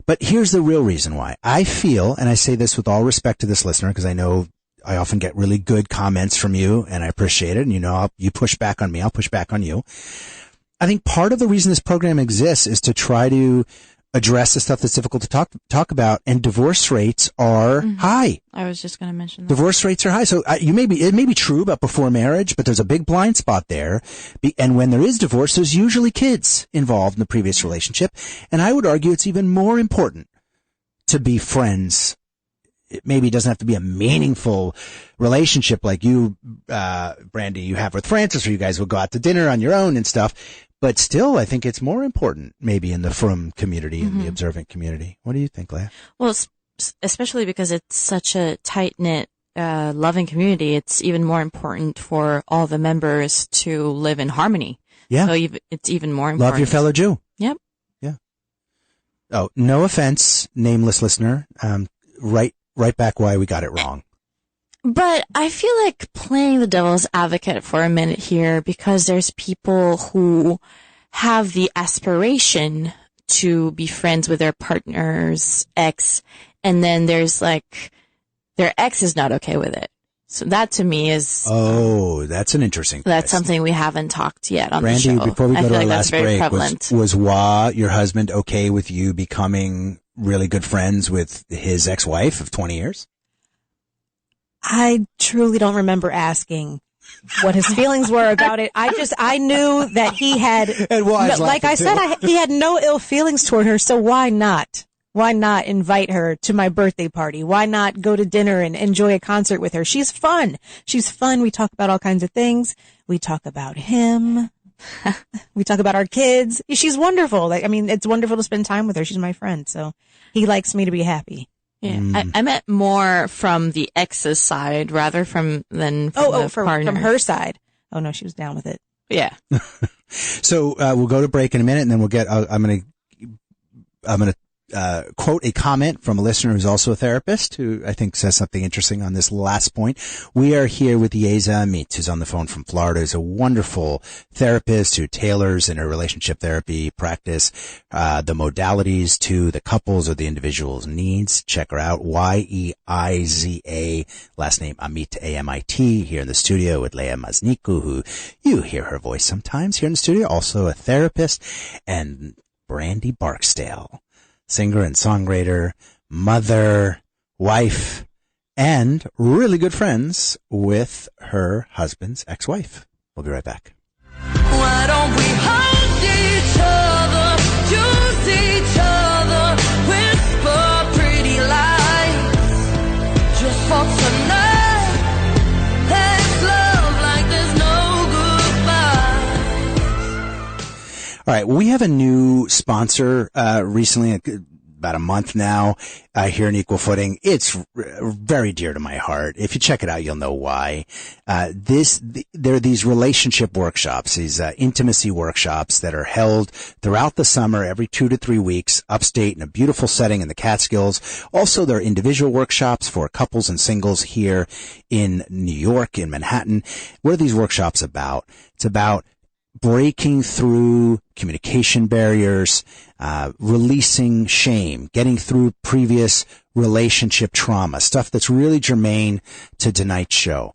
But here's the real reason why. I feel, and I say this with all respect to this listener, because I know I often get really good comments from you and I appreciate it. And you push back on me. I'll push back on you. I think part of the reason this program exists is to try to address the stuff that's difficult to talk about, and divorce rates are high. I was just going to mention that. Divorce rates are high. So it may be true about before marriage, but there's a big blind spot there. And when there is divorce, there's usually kids involved in the previous relationship. And I would argue it's even more important to be friends. It maybe doesn't have to be a meaningful relationship like you, Brandy, you have with Francis, or you guys will go out to dinner on your own and stuff. But still, I think it's more important maybe in the frum community and the observant community. What do you think, Leah? Well, especially because it's such a tight-knit, loving community, it's even more important for all the members to live in harmony. Yeah. So it's even more important. Love your fellow Jew. Yep. Yeah. Oh, no offense, nameless listener. Right back why we got it wrong. But I feel like playing the devil's advocate for a minute here, because there's people who have the aspiration to be friends with their partner's ex, and then there's like their ex is not okay with it. So that to me is that's an interesting that's place. Something we haven't talked yet on Brandy, the show. before we go to our like last break, prevalent. was Wah, your husband, okay with you becoming really good friends with his ex-wife of 20 years? I truly don't remember asking what his feelings were about it. I knew that he had, like I said, he had no ill feelings toward her. So why not? Why not invite her to my birthday party? Why not go to dinner and enjoy a concert with her? She's fun. We talk about all kinds of things. We talk about him. We talk about our kids. She's wonderful. It's wonderful to spend time with her. She's my friend. So he likes me to be happy. Yeah, I meant more from the ex's side rather from the partner. From her side. Oh no, she was down with it. Yeah. So we'll go to break in a minute, and then we'll get. I'm gonna quote a comment from a listener who's also a therapist, who I think says something interesting on this last point. We are here with Yeza Amit, who's on the phone from Florida, who's a wonderful therapist who tailors in her relationship therapy practice the modalities to the couples or the individual's needs. Check her out, Yeiza, last name Amit, A-M-I-T, here in the studio with Leah Mazniku, who you hear her voice sometimes here in the studio, also a therapist, and Brandy Barksdale, singer and songwriter, mother, wife, and really good friends with her husband's ex-wife. We'll be right back. Why don't we hold each other, choose each other, whisper pretty lies, just for tonight. Let's love like there's no goodbye. All right, we have a new sponsor recently, about a month now, here in Equal Footing. It's very dear to my heart. If you check it out, you'll know why. There are these relationship workshops, these intimacy workshops that are held throughout the summer, every 2 to 3 weeks, upstate in a beautiful setting in the Catskills. Also, there are individual workshops for couples and singles here in New York, in Manhattan. What are these workshops about? It's about breaking through communication barriers, releasing shame, getting through previous relationship trauma, stuff that's really germane to tonight's show.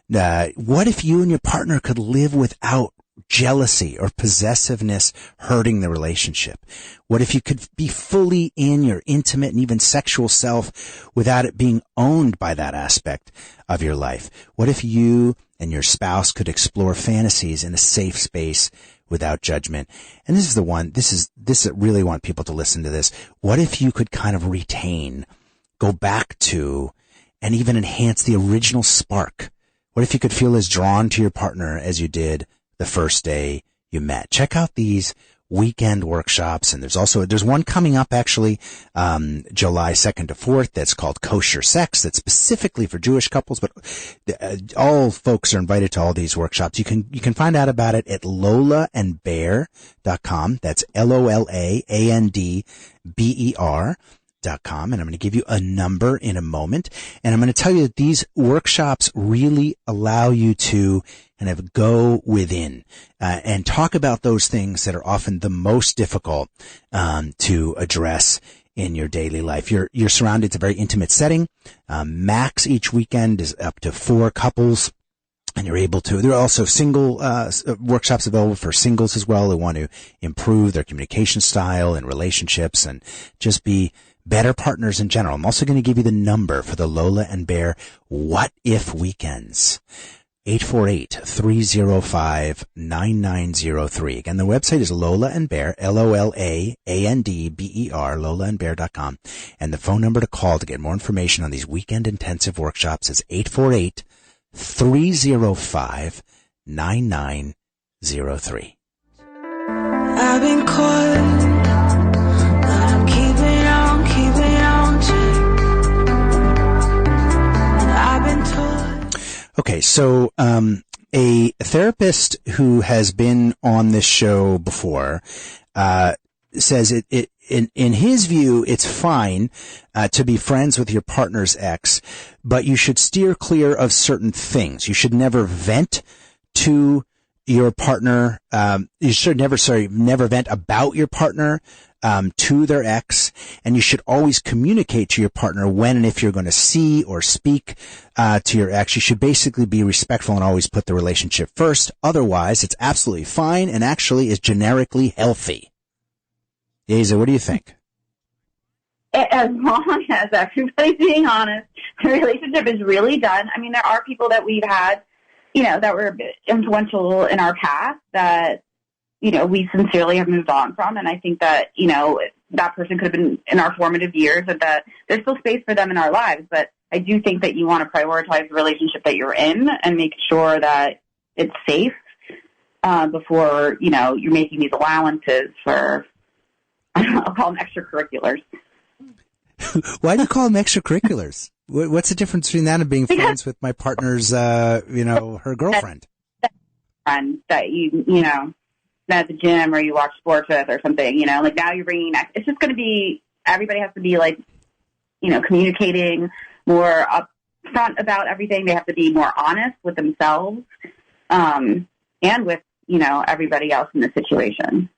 What if you and your partner could live without jealousy or possessiveness hurting the relationship? What if you could be fully in your intimate and even sexual self without it being owned by that aspect of your life? What if you and your spouse could explore fantasies in a safe space without judgment? And this is the one, this I really want people to listen to this. What if you could kind of retain, go back to, and even enhance the original spark? What if you could feel as drawn to your partner as you did the first day you met? Check out these weekend workshops. And there's one coming up actually, July 2nd to 4th that's called Kosher Sex, that's specifically for Jewish couples, but all folks are invited to all these workshops. You can find out about it at lolaandbear.com. That's LOLAANDBER.com. And I'm going to give you a number in a moment. And I'm going to tell you that these workshops really allow you to kind of go within, and talk about those things that are often the most difficult, to address in your daily life. You're surrounded. It's a very intimate setting. Max each weekend is up to 4 couples. And you're able to, there are also single, workshops available for singles as well who want to improve their communication style and relationships and just be better partners in general. I'm also going to give you the number for the Lola and Bear What If Weekends. 848-305-9903. Again, the website is Lola and Bear, LOLAANDBER, lolaandbear.com. And the phone number to call to get more information on these weekend intensive workshops is 848-305-9903. I've been caught, but I'm keeping on to. I've been told. Okay, so a therapist who has been on this show before says in his view it's fine to be friends with your partner's ex, but you should steer clear of certain things. You should never vent to your partner. You should never vent about your partner to their ex, and you should always communicate to your partner when and if you're going to see or speak to your ex. You should basically be respectful and always put the relationship first. Otherwise, it's absolutely fine and actually is generically healthy. Yeza, what do you think? As long as everybody's being honest, the relationship is really done. I mean, there are people that we've had, that were influential in our past that, we sincerely have moved on from. And I think that, that person could have been in our formative years and that there's still space for them in our lives. But I do think that you want to prioritize the relationship that you're in and make sure that it's safe before, you're making these allowances for, I'll call them extracurriculars. Why do you call them extracurriculars? What's the difference between that and being friends with my partner's, her girlfriend? Friend that at the gym or you watch sports with or something, like now you're bringing it's just going to be, everybody has to be like, communicating more upfront about everything. They have to be more honest with themselves, and with, everybody else in the situation.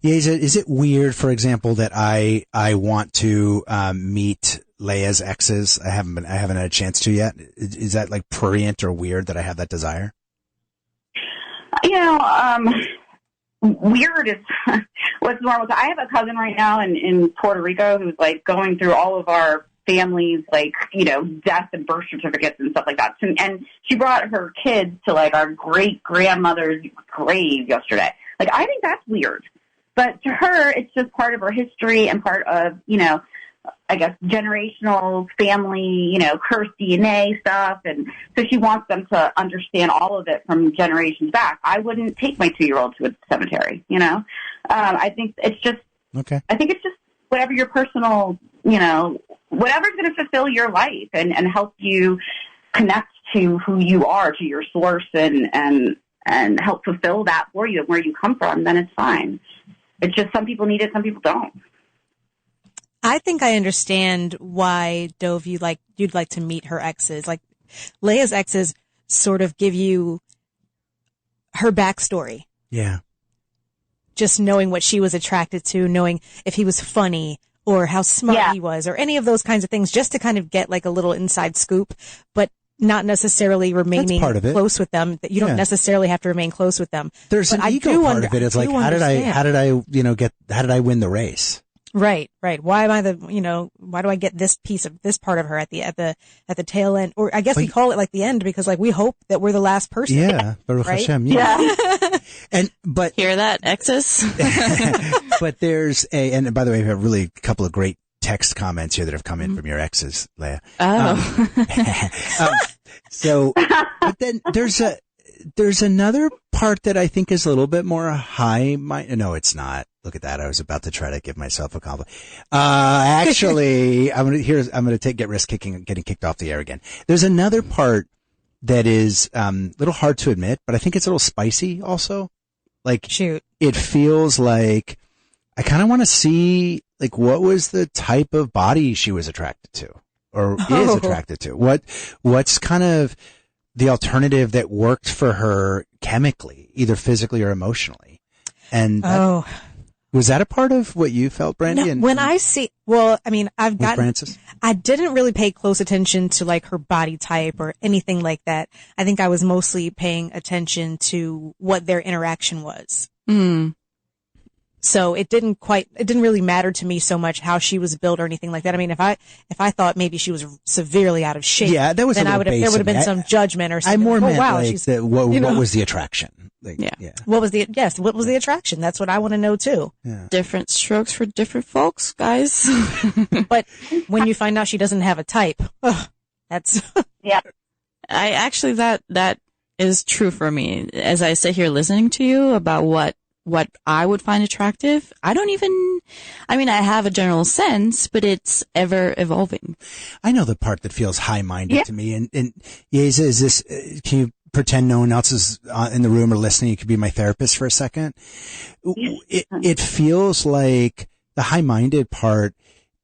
Yeah, is it weird, for example, that I want to meet Leia's exes? I haven't had a chance to yet. Is that like prurient or weird that I have that desire? Weird is what's normal. So I have a cousin right now in Puerto Rico who's like going through all of our families, like, death and birth certificates and stuff like that. And she brought her kids to like our great grandmother's grave yesterday. Like, I think that's weird. But to her, it's just part of her history and part of, I guess, generational family, cursed DNA stuff. And so she wants them to understand all of it from generations back. I wouldn't take my 2-year-old to a cemetery, I think it's just, okay. I think it's just whatever your personal, whatever's going to fulfill your life and help you connect to who you are, to your source and help fulfill that for you and where you come from, then it's fine. It's just some people need it, some people don't. I think I understand why, Dove, you'd like to meet her exes. Like, Leia's exes sort of give you her backstory. Yeah. Just knowing what she was attracted to, knowing if he was funny or how smart he was or any of those kinds of things, just to kind of get like a little inside scoop, but not necessarily remaining close with them. That you don't necessarily have to remain close with them. There's an ego part of it. It's like, how did I win the race? Right. Why am I why do I get this part of her at the tail end? Or I guess we call it like the end because like we hope that we're the last person. Yeah. Baruch right? Hashem. Yeah. But hear that, exes? But there's and by the way, we have really a couple of great text comments here that have come in from your exes, Leia. Oh. So, but then there's there's another part that I think is a little bit more no, it's not. Look at that. I was about to try to give myself a compliment. Actually, I'm going to risk getting kicked off the air again. There's another part that is, a little hard to admit, but I think it's a little spicy also. Like, Shoot. It feels like I kind of want to see, like, what was the type of body she was attracted to or is attracted to? What's kind of the alternative that worked for her chemically, either physically or emotionally? And was that a part of what you felt, Brandy? No, Francis? I didn't really pay close attention to like her body type or anything like that. I think I was mostly paying attention to what their interaction was. Mm. So it didn't really matter to me so much how she was built or anything like that. I mean, if I thought maybe she was severely out of shape, yeah, that was then there would have been some judgment or something. I more meant wow, what was the attraction? Like, yeah. What was the attraction? That's what I want to know too. Yeah. Different strokes for different folks, guys. But when you find out she doesn't have a type, that's Yeah. I actually, that is true for me. As I sit here listening to you about what I would find attractive, I have a general sense, but it's ever evolving. I know the part that feels high-minded to me. And Yeza, is this, can you pretend no one else is in the room or listening? You could be my therapist for a second. It feels like the high-minded part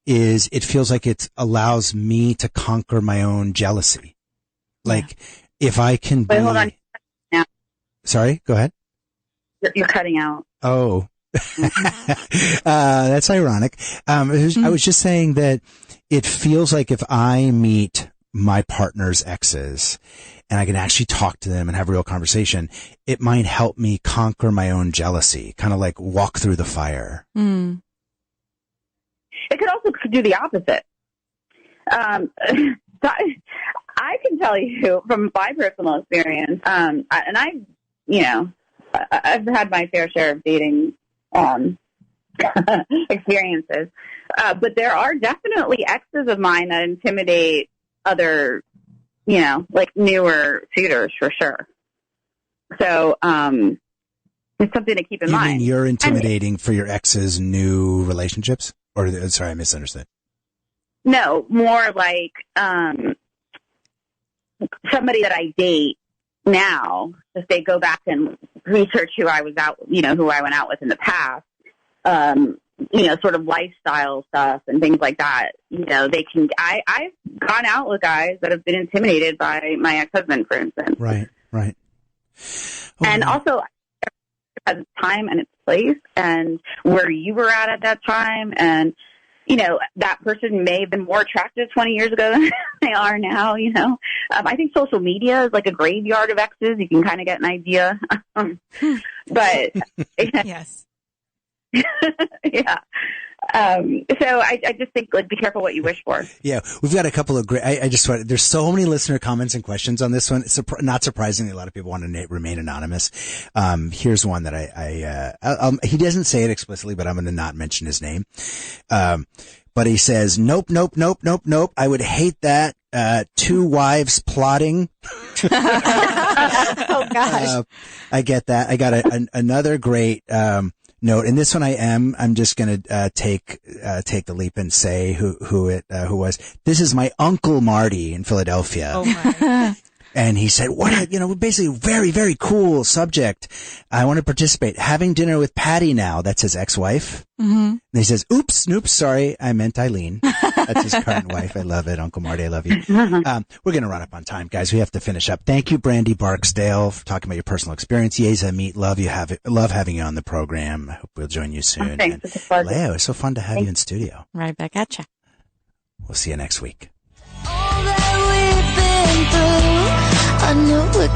is, it feels like it allows me to conquer my own jealousy. Like, if I can be... Wait, hold on. Now. Sorry, go ahead. You're cutting out. Oh, that's ironic. I was just saying that it feels like if I meet my partner's exes and I can actually talk to them and have a real conversation, it might help me conquer my own jealousy, kind of like walk through the fire. Mm. It could also do the opposite. I can tell you from my personal experience, and I've had my fair share of dating experiences, but there are definitely exes of mine that intimidate other, like newer suitors for sure. So it's something to keep in mind. You mean you're intimidating for your ex's new relationships? Or, sorry, I misunderstood. No, more like somebody that I date now, if they go back and research who I went out with in the past, sort of lifestyle stuff and things like that, they can, I've gone out with guys that have been intimidated by my ex-husband, for instance. Right. And also, at the time and its place and where you were at that time. And, that person may have been more attractive 20 years ago than they are now, I think social media is like a graveyard of exes. You can kind of get an idea. But yes. Yeah. So I just think, like, be careful what you wish for. Yeah. We've got a couple of great, there's so many listener comments and questions on this one. It's not surprisingly, a lot of people want to remain anonymous. Here's one that he doesn't say it explicitly, but I'm going to not mention his name. But he says, nope. I would hate that. Two wives plotting. Oh gosh. I get that. I got another great, note, and this one I'm just gonna take the leap and say who was. This is my Uncle Marty in Philadelphia. Oh my. And he said, basically very, very cool subject. I want to participate. Having dinner with Patty now. That's his ex-wife. Mm-hmm. And he says, oops, sorry. I meant Eileen. That's his current wife. I love it. Uncle Marty, I love you. We're going to run up on time, guys. We have to finish up. Thank you, Brandy Barksdale, for talking about your personal experience. Yeza, love having you on the program. I hope we'll join you soon. Thanks. It's a pleasure. Leo, it's so fun to have you in studio. Right back at you. We'll see you next week. All that we've been through, I knew it could